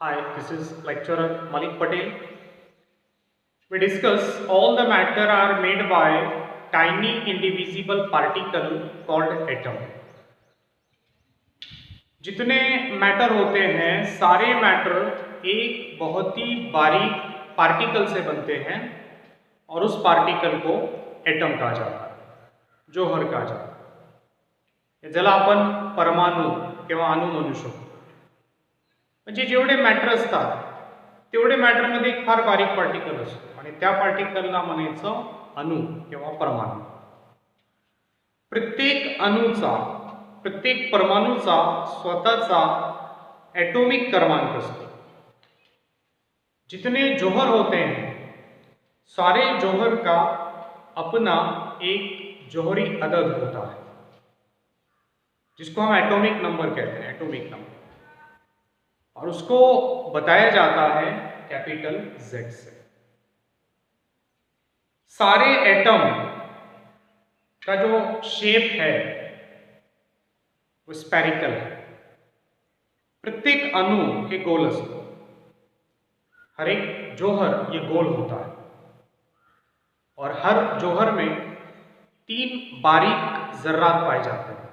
Hi, this is lecturer Malik Patel. We discuss all the matter are made by tiny indivisible particle called atom. जितने matter होते हैं सारे matter एक बहुत ही बारीक पार्टिकल से बनते हैं और उस पार्टिकल को एटम कहा जाता है, जोहर कहा जाता है. ज्याला आपण परमाणु किंवा अणु म्हणू शकतो. म्हणजे जेवढे मॅटर असतात तेवढे मॅटरमध्ये एक फार बारीक पार्टिकल असतो आणि त्या पार्टिकलला म्हणायचं अणु किंवा परमाणु. प्रत्येक अणुचा प्रत्येक परमाणुचा स्वतःचा एटॉमिक क्रमांक असतो. जितने जौहर होते हैं सारे जौहर का अपना एक जौहरी अदद होता है जिसको हम एटॉमिक नंबर कहते हैं, एटॉमिक नंबर. और उसको बताया जाता है कैपिटल Z से. सारे एटम का जो शेप है वो स्पेरिकल है. प्रत्येक अणु हे गोल असतो. हर एक जौहर ये गोल होता है और हर जौहर में 3 बारीक जर्रात पाए जाते हैं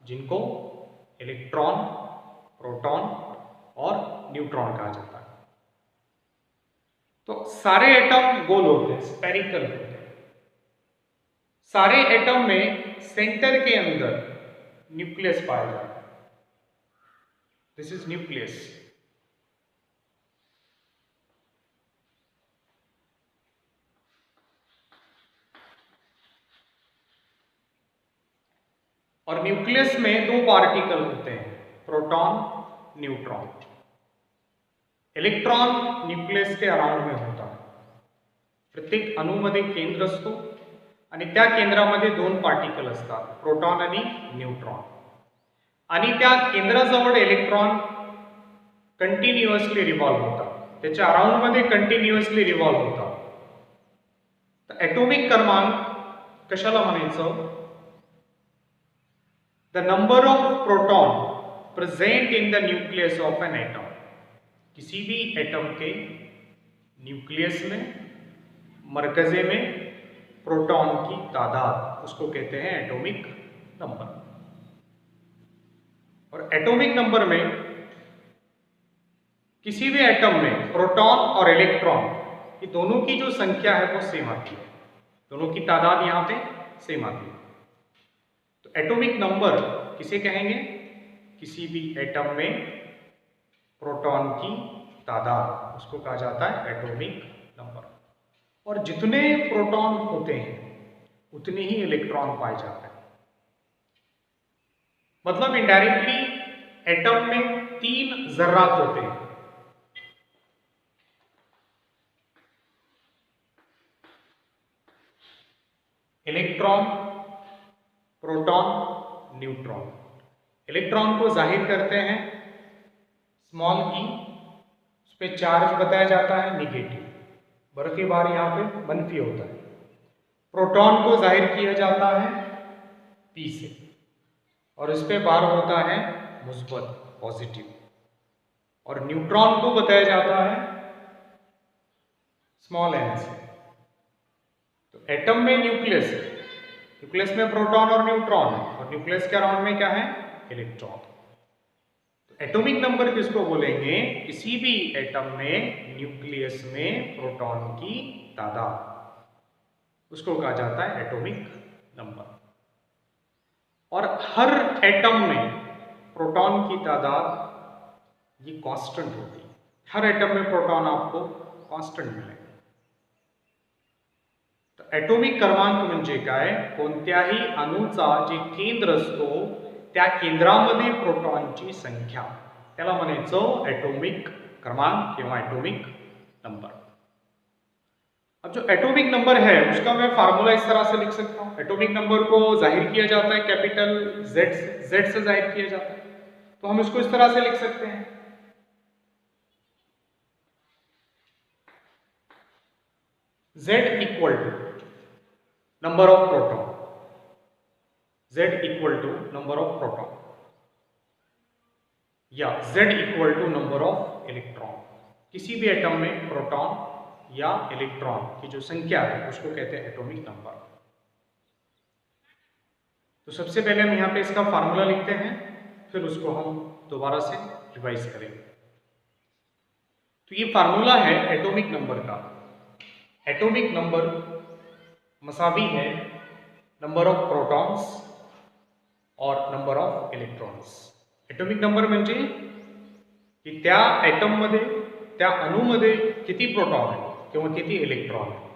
जिनको इलेक्ट्रॉन, प्रोटॉन और न्यूट्रॉन कहा जाता है. तो सारे एटम गोल होते हैं, स्पेरिकल होते हैं. सारे एटम में सेंटर के अंदर न्यूक्लियस पाया जाता है. This is nucleus. और न्यूक्लियस में 2 पार्टिकल होते हैं, प्रोटॉन, न्यूट्रॉन. इलेक्ट्रॉन न्यूक्लियस के अराउंड में होता है. प्रत्येक अणूमध्ये केंद्र असतो आणि त्या केंद्रामध्ये 2 पार्टिकल असतात, प्रोटॉन आणि न्यूट्रॉन. आणि त्या केंद्राजवळ इलेक्ट्रॉन कंटिन्युअसली रिव्हॉल्व होतात, त्याच्या अराउंड मध्ये कंटिन्युअसली रिव्हॉल्व होतात. तर एटॉमिक क्रमांक कशाला म्हणायचं? The number of proton present in the nucleus of an atom. किसी भी एटम के न्यूक्लियस में, मरकजे में प्रोटॉन की तादाद, उसको कहते हैं एटॉमिक नंबर. और एटॉमिक नंबर में किसी भी एटम में प्रोटॉन और इलेक्ट्रॉन ये दोनों की जो संख्या है वो सेम आती है, दोनों की तादाद यहाँ पे सेम आती है. तो एटॉमिक नंबर किसे कहेंगे? किसी भी एटम में प्रोटॉन की तादाद, उसको कहा जाता है एटॉमिक नंबर. और जितने प्रोटॉन होते हैं उतने ही इलेक्ट्रॉन पाए जाते हैं. मतलब इनडायरेक्टली एटम में 3 जर्रात होते हैं. Electron, proton, neutron. इलेक्ट्रॉन को जाहिर करते हैं स्मॉल ई, उस पर चार्ज बताया जाता है निगेटिव, बर्फी बार यहाँ पे मनफी होता है. प्रोटॉन को जाहिर किया जाता है पी से और इस पे बार होता है मुस्बत, पॉजिटिव. और न्यूट्रॉन को बताया जाता है स्मॉल एन से. तो एटम में न्यूक्लियस है, न्यूक्लियस में प्रोटॉन और न्यूट्रॉन है और न्यूक्लियस के अराउंड में क्या है? इलेक्ट्रॉन. तो एटॉमिक नंबर किसको बोलेंगे? किसी भी एटम में न्यूक्लियस में प्रोटॉन की तादाद, उसको कहा जाता है एटॉमिक नंबर. और हर एटम में प्रोटॉन की तादाद ये कांस्टेंट होती है. हर एटम में प्रोटॉन आपको कांस्टेंट मिलेगा. तर एटॉमिक क्रमांक म्हणजे काय? कोणत्याही अणूचा जे केंद्र असतो त्या केंद्रामध्ये प्रोटॉनची संख्या, त्याला म्हणायचं एटॉमिक क्रमांक किंवा एटॉमिक नंबर. अब जो एटॉमिक नंबर है उसका मैं फार्मूला इस तरह से लिख सकता हूं. एटॉमिक नंबर को जाहिर किया जाता है कैपिटल Z से जाहिर किया जाता है. तो हम इसको इस तरह से लिख सकते हैं. Z equal to number of proton, Z equal to number of proton, या Z equal to number of electron. किसी भी एटम में प्रोटॉन या इलेक्ट्रॉन की जो संख्या है उसको कहते हैं एटॉमिक नंबर। तो सबसे पहले हम यहाँ पे इसका फार्मूला लिखते हैं, फिर उसको हम दोबारा से रिवाइज करेंगे। तो ये फार्मूला है एटॉमिक नंबर का। एटॉमिक नंबर मसावी है नंबर ऑफ प्रोटॉन्स और number of electrons. Atomic number म्हणजे की त्या ॲटममध्ये, त्या अणूमध्ये किती प्रोटॉन आहे किंवा किती इलेक्ट्रॉन आहे,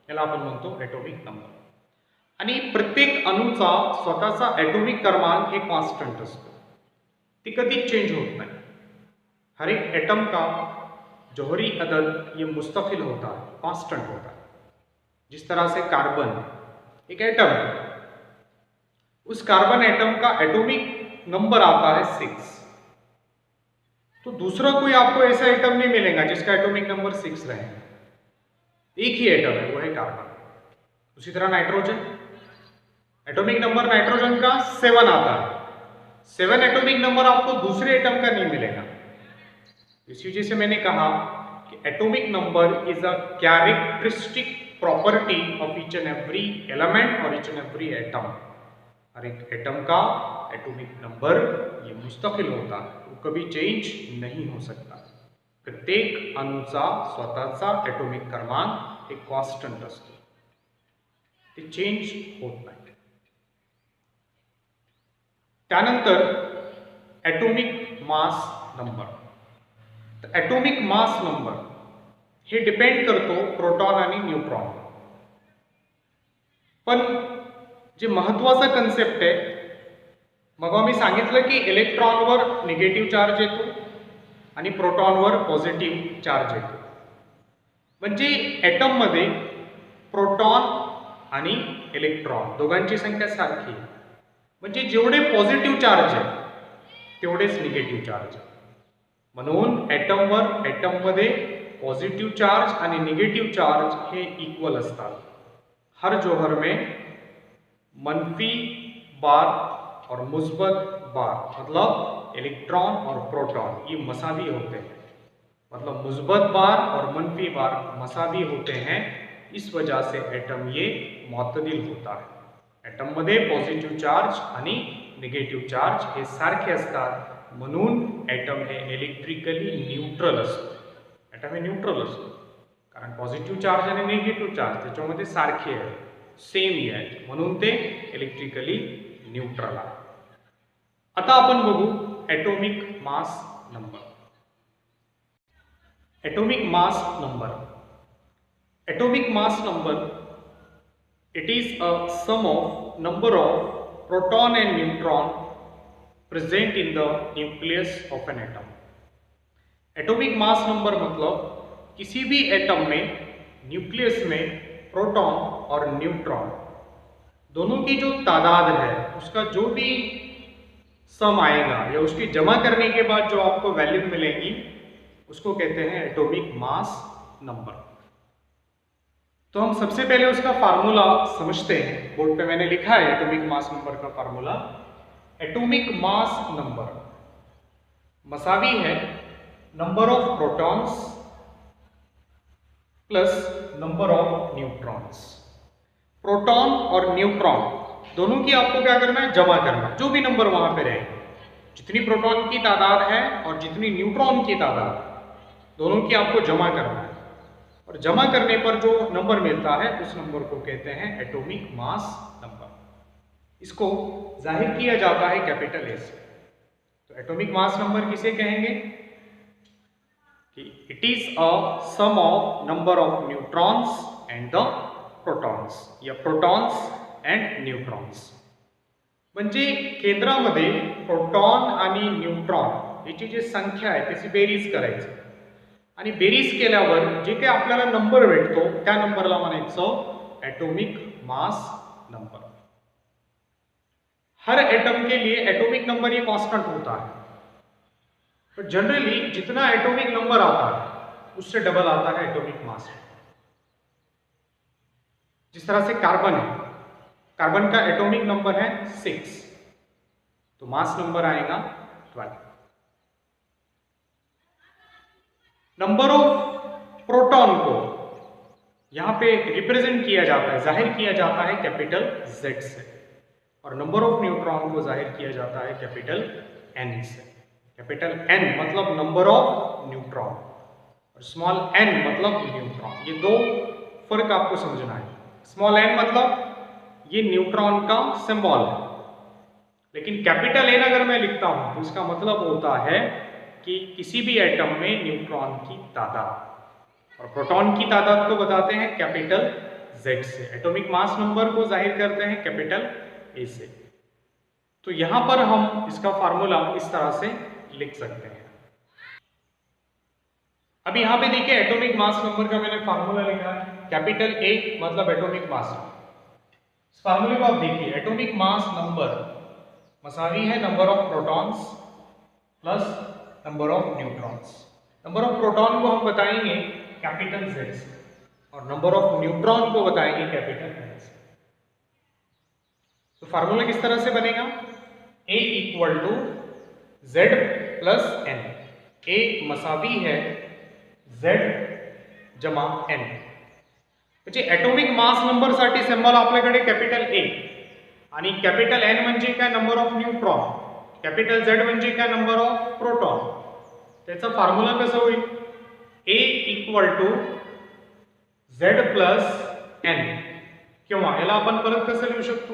याला आपण म्हणतो एटॉमिक नंबर। आणि प्रत्येक अणूचा स्वतःचा एटॉमिक क्रमांक हे कॉन्स्टंट असतो, ती कधीच चेंज होत नाही। हर एक एटम का जौहरी अदद ये मुस्तकिल होता है, कांस्टेंट होता है। जिस तरह से कार्बन एक एटम है, उस कार्बन एटम का एटॉमिक नंबर आता है 6। तो दूसरा कोई आपको ऐसा एटम नहीं मिलेगा जिसका एटॉमिक नंबर 6 रहे। एक ही एटम है, वो है कार्बन। उसी तरह नाइट्रोजन, एटॉमिक नंबर नाइट्रोजन का 7 आता है। 7 एटॉमिक नंबर आपको दूसरे एटम का नहीं मिलेगा। इस वजह से मैंने कहा कि atomic number is a characteristic property of each and every element और ईच एंड एवरी एटम। हर एक एटम का एटॉमिक नंबर ये मुस्तकिल होता है, वो कभी चेंज नहीं हो सकता। प्रत्येक अणूचा स्वतःचा एटॉमिक क्रमांक एक कॉन्स्टंट असतो, ते चेंज होत नाही। त्यानंतर एटॉमिक मास नंबर। तर एटॉमिक मास नंबर हे डिपेंड करतो प्रोटॉन आणि न्यूट्रॉन। पण जे महत्त्वाचा कन्सेप्ट आहे, मग मी सांगितलं की इलेक्ट्रॉनवर निगेटिव्ह चार्ज येतो आणि प्रोटॉनवर पॉझिटिव्ह चार्ज येतो। म्हणजे ॲटममध्ये प्रोटॉन आणि इलेक्ट्रॉन दोघांची संख्या सारखी आहे। म्हणजे जेवढे पॉझिटिव्ह चार्ज आहे तेवढेच निगेटिव्ह चार्ज आहे। म्हणून ॲटममध्ये पॉझिटिव्ह चार्ज आणि निगेटिव्ह चार्ज हे इक्वल असतात। हर जौहर में मनफी बार और मुस्बत बार मतलब इलेक्ट्रॉन और प्रोटॉन ये मसावी होते हैं। मतलब मुस्बत बार और मनफी बार मसावी होते हैं, इस वजह से एटम ये मुअत्तदिल होता है। एटम मध्ये पॉझिटिव्ह चार्ज आणि निगेटिव्ह चार्ज हे सारखे असतात, म्हणून एटम हे इलेक्ट्रिकली न्यूट्रल असतो। एटम हे न्यूट्रल असतो कारण पॉझिटिव्ह चार्ज आणि निगेटिव्ह चार्ज त्याच्यामध्ये सारखे आहे, सेम आहे, म्हणून ते इलेक्ट्रिकली न्यूट्रल आहे। आता आपण बघू atomic mass number. Atomic mass number, atomic mass number it is a sum of number of proton and neutron present in the nucleus of an atom। Atomic mass number मतलब किसी भी atom में nucleus में proton और neutron दोनों की जो तादाद है उसका जो भी सम आएगा या उसकी जमा करने के बाद जो आपको वैल्यू मिलेगी उसको कहते हैं एटॉमिक मास नंबर। तो हम सबसे पहले उसका फार्मूला समझते हैं। बोर्ड पे मैंने लिखा है एटॉमिक मास नंबर का फार्मूला। एटॉमिक मास नंबर मसावी है number of protons plus number of neutrons. Proton और न्यूट्रॉन दोनों की आपको क्या करना है, जमा करना। जो भी नंबर वहां पे रहे, जितनी प्रोटॉन की तादाद है और जितनी न्यूट्रॉन की तादाद, दोनों की आपको जमा करना है। और जमा करने पर जो नंबर मिलता है उस नंबर को कहते हैं एटॉमिक मास नंबर। इसको जाहिर किया जाता है कैपिटल ए से। तो एटॉमिक मास नंबर किसे कहेंगे कि it is a sum of number of neutrons and the protons या प्रोटॉन्स एंड न्यूट्रॉन्स। म्हणजे केंद्रामध्ये प्रोटॉन आणि न्यूट्रॉन याची जी संख्या आहे त्याची बेरीज करायची आणि बेरीज केल्यावर जे काही आपल्याला नंबर भेटतो त्या नंबरला म्हणायचं एटॉमिक मास नंबर। हर एटम के लिए एटॉमिक नंबर ये कांस्टेंट होता है, पर जनरली जितना एटॉमिक नंबर आता है उससे डबल आता है एटॉमिक मास। जिस तरह से कार्बन है, कार्बन का एटॉमिक नंबर है 6, तो मास नंबर आएगा 12। नंबर ऑफ प्रोटॉन को यहाँ पे रिप्रेजेंट किया जाता है, जाहिर किया जाता है कैपिटल Z से, और नंबर ऑफ न्यूट्रॉन को जाहिर किया जाता है कैपिटल N से। कैपिटल N मतलब नंबर ऑफ न्यूट्रॉन और स्मॉल n मतलब न्यूट्रॉन। ये दो फर्क आपको समझना है। स्मॉल n मतलब ये न्यूट्रॉन का सिंबल है, लेकिन कैपिटल N अगर मैं लिखता हूं तो इसका मतलब होता है कि किसी भी एटम में न्यूट्रॉन की तादाद, और प्रोटॉन की तादाद को बताते हैं कैपिटल Z से। एटॉमिक मास नंबर को जाहिर करते हैं कैपिटल A से। तो यहां पर हम इसका फार्मूला इस तरह से लिख सकते हैं। अब यहां पे देखिए एटॉमिक मास नंबर का मैंने फार्मूला लिखा है, कैपिटल A मतलब एटॉमिक मास। इस फार्मूले को आप देखिए, एटॉमिक मास नंबर मसावी है number of protons plus number of neutrons. Number of proton को हम बताएंगे कैपिटल Z से और नंबर ऑफ न्यूट्रॉन को बताएंगे कैपिटल N से। तो फार्मूला किस तरह से बनेगा? A equal to Z plus N। A मसावी है Z जमा N। म्हणजे एटॉमिक मास नंबर साठी सिंबल आपल्याकडे कैपिटल A आणि कैपिटल N म्हणजे काय? Number of neutron. Capital Z म्हणजे काय? Number of proton. त्याचा फॉर्म्युला कसं होईल? A equal to Z plus N, किंवा याला आपण परत कसं लिहू शकतो?